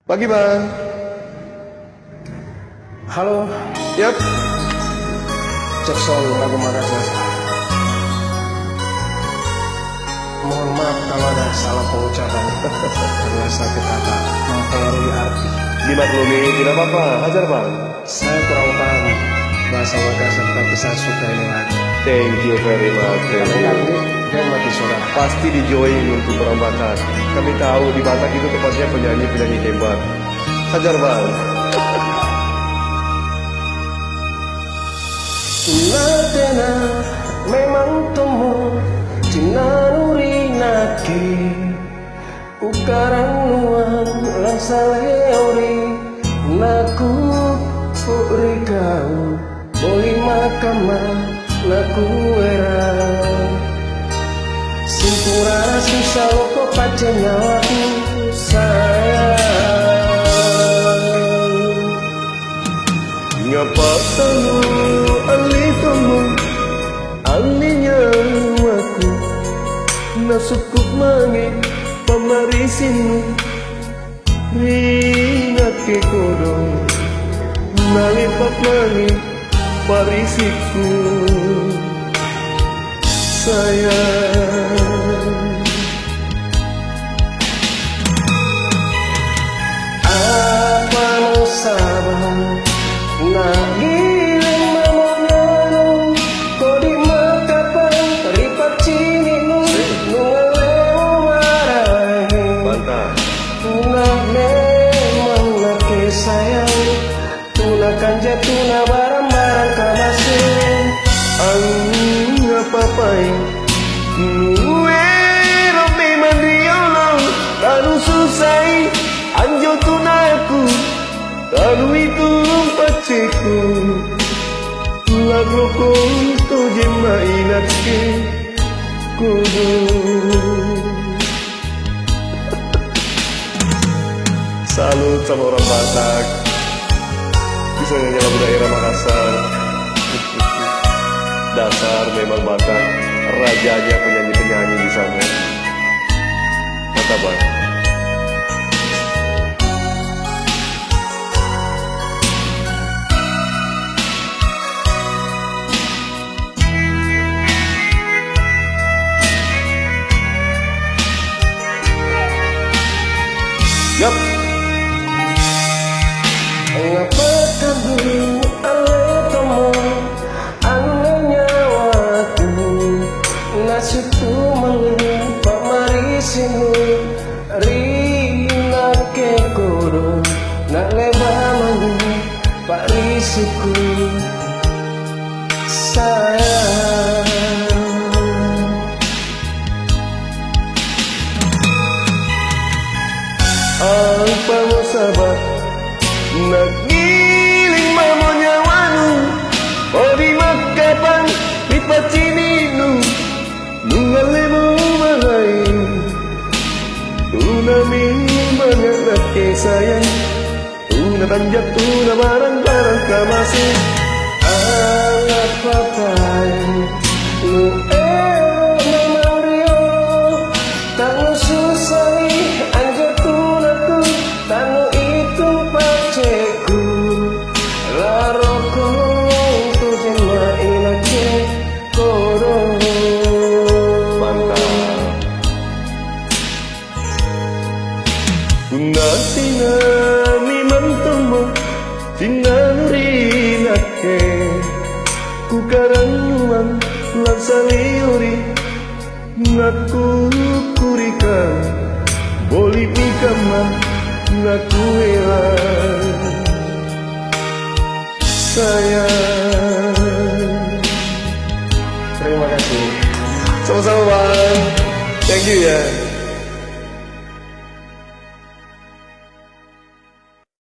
Pagi Bang. Halo, Yap. cek soal lagu Makassar. Mohon maaf kalau ada salah pengucapan karena sakit kata mempengaruhi arti. Dimaklumi, tidak apa-apa. Hajar Bang. Saya kurang paham bahasa Makassar, tapi saya suka ini lagu. Thank you very much. Kali dan mati saudara. Pasti dijoin untuk orang Batak. Kami tahu di Batak itu tempatnya penyanyi-penyanyi hebat. Hajar Bang. Natena memang temu Cinanuri Ukaran nuan langsa leori Naku puri kau Boli makama Naku era Simpura susah loko pace nyawaku sayang Ngapa tahu alitomu Alinya aku Nasukup mangi pamarisinu Ringat ke kodong Nalipat mangi parisiku Sayang Apa no sabar Nagiling mamonyano Kodi makapan ripat cininu Nungaleo marahi Mantap. Tuna memang nake sayang Tuna kanja tuna barang-barang kamasin Ngapapai Nuero memang diono Lalu susai Anjo tunaku Lalu itu paciku Lagu konto jema inatke Kudu Salut sama orang Batak Bisa nyanyi lagu daerah Makassar Dasar memang Batak Rajanya penyanyi-penyanyi di sana Mantap Bang. Yup. Ngapa kamu aletomo Ananya waktu Nasitu mengapa marisinu Rina ke kodo Nak leba mangu Pak risiku Sayang Apa mau sabar Nagiling mamonya wanu Odi makapan Lipat cininu Nungalemu malai Tuna mimanya nake sayang Tuna tanjak tuna barang-barang kamasin Alat papai Nu memang rio Tanu susai Anjo tunaku Tanu itu paceku Laroko Tu jema inace Korong Mantap. Kuna tina memang temu Tina nurinake Kukarang nuan Langsa liuri Ngaku kurikan Boli pikama Ngaku elang Sayang. Terima kasih. Sama-sama Bang. Thank you ya.